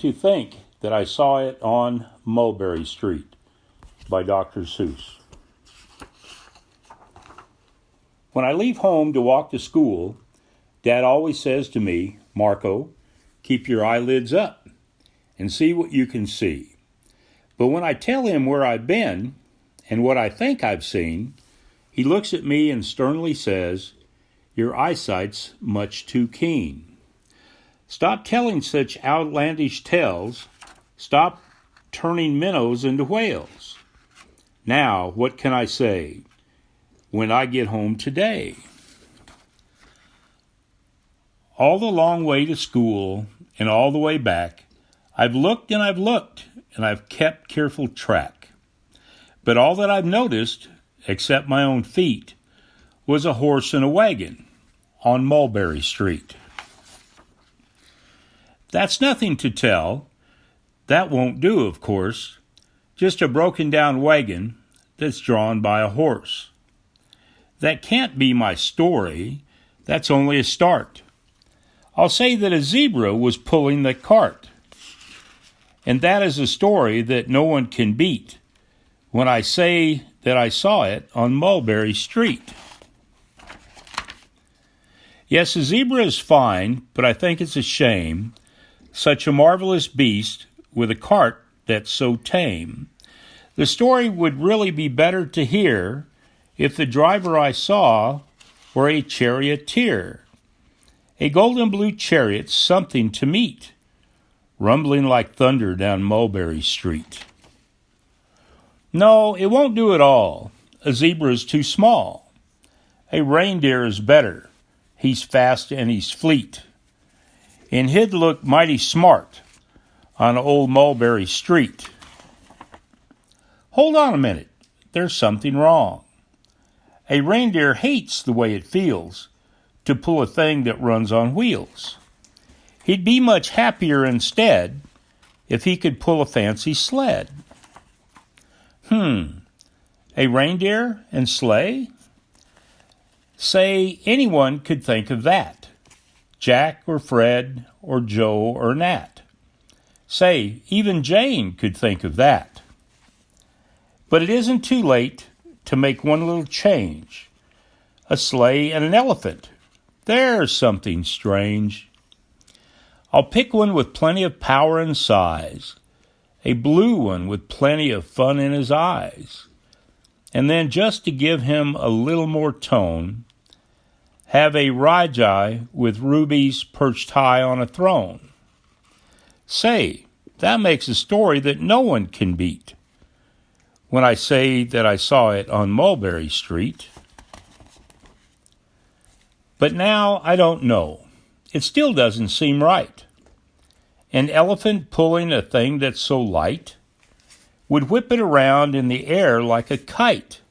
to think that I saw it on Mulberry Street by Dr. Seuss. When I leave home to walk to school, Dad always says to me, "Marco, keep your eyelids up and see what you can see." But when I tell him where I've been and what I think I've seen, he looks at me and sternly says, "Your eyesight's much too keen. Stop telling such outlandish tales. Stop turning minnows into whales. Now, what can I say when I get home today?" All the long way to school and all the way back, I've looked and I've kept careful track. But all that I've noticed, except my own feet, was a horse and a wagon on Mulberry Street. That's nothing to tell. That won't do, of course. Just a broken down wagon that's drawn by a horse. That can't be my story. That's only a start. I'll say that a zebra was pulling the cart. And that is a story that no one can beat when I say that I saw it on Mulberry Street. Yes, a zebra is fine, but I think it's a shame. Such a marvelous beast with a cart that's so tame. The story would really be better to hear if the driver I saw were a charioteer. A golden blue chariot's something to meet, rumbling like thunder down Mulberry Street. No, it won't do at all. A zebra is too small. A reindeer is better. He's fast and he's fleet. And he'd look mighty smart on old Mulberry Street. Hold on a minute. There's something wrong. A reindeer hates the way it feels to pull a thing that runs on wheels. He'd be much happier instead if he could pull a fancy sled. A reindeer and sleigh? Say, anyone could think of that. Jack or Fred or Joe or Nat. Say, even Jane could think of that. But it isn't too late to make one little change. A sleigh and an elephant. There's something strange. I'll pick one with plenty of power and size. A blue one with plenty of fun in his eyes. And then just to give him a little more tone, have a Rajah with rubies perched high on a throne. Say, that makes a story that no one can beat when I say that I saw it on Mulberry Street. But now I don't know. It still doesn't seem right. An elephant pulling a thing that's so light would whip it around in the air like a kite.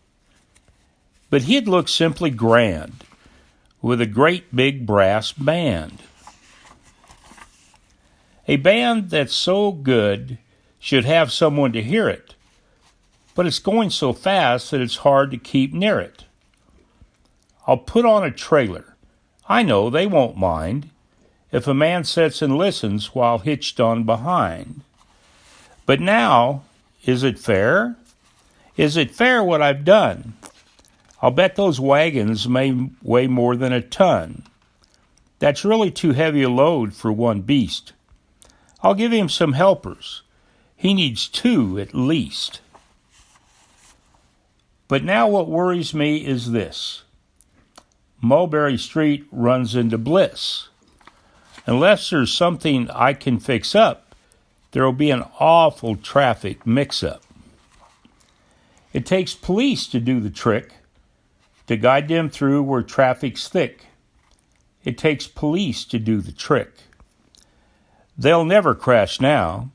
But he'd look simply grand with a great big brass band. A band that's so good should have someone to hear it, but it's going so fast that it's hard to keep near it. I'll put on a trailer. I know they won't mind if a man sits and listens while hitched on behind. But now, is it fair? Is it fair what I've done? I'll bet those wagons may weigh more than a ton. That's really too heavy a load for one beast. I'll give him some helpers. He needs 2 at least. But now what worries me is this. Mulberry Street runs into Bliss. Unless there's something I can fix up, there'll be an awful traffic mix-up. It takes police to do the trick, to guide them through where traffic's thick. It takes police to do the trick. They'll never crash now.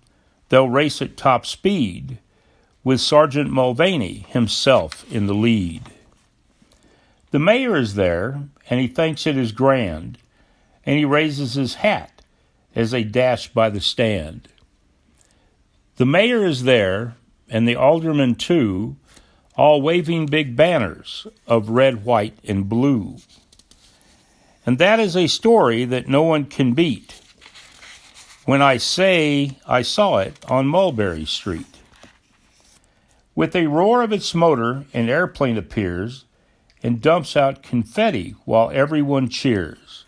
They'll race at top speed, with Sergeant Mulvaney himself in the lead. The mayor is there, and he thinks it is grand, and he raises his hat as they dash by the stand. The mayor is there, and the aldermen too, all waving big banners of red, white, and blue. And that is a story that no one can beat when I say I saw it on Mulberry Street. With a roar of its motor, an airplane appears and dumps out confetti while everyone cheers.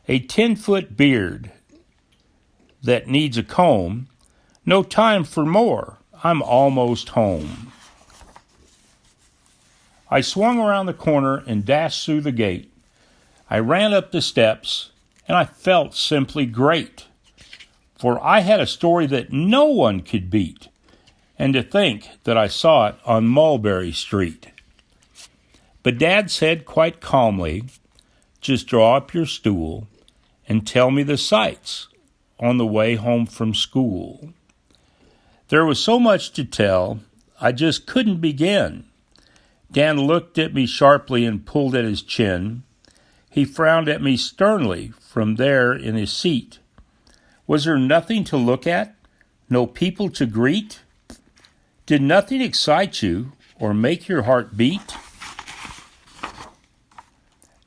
A 10-foot beard that needs a comb. No time for more. I'm almost home. I swung around the corner and dashed through the gate. I ran up the steps, and I felt simply great. For I had a story that no one could beat, and to think that I saw it on Mulberry Street. But Dad said quite calmly, just draw up your stool and tell me the sights on the way home from school. There was so much to tell, I just couldn't begin. Dan looked at me sharply and pulled at his chin. He frowned at me sternly from there in his seat. Was there nothing to look at? No people to greet? Did nothing excite you or make your heart beat?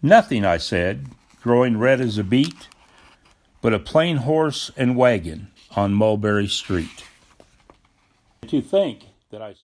Nothing, I said, growing red as a beet, but a plain horse and wagon on Mulberry Street. To think that I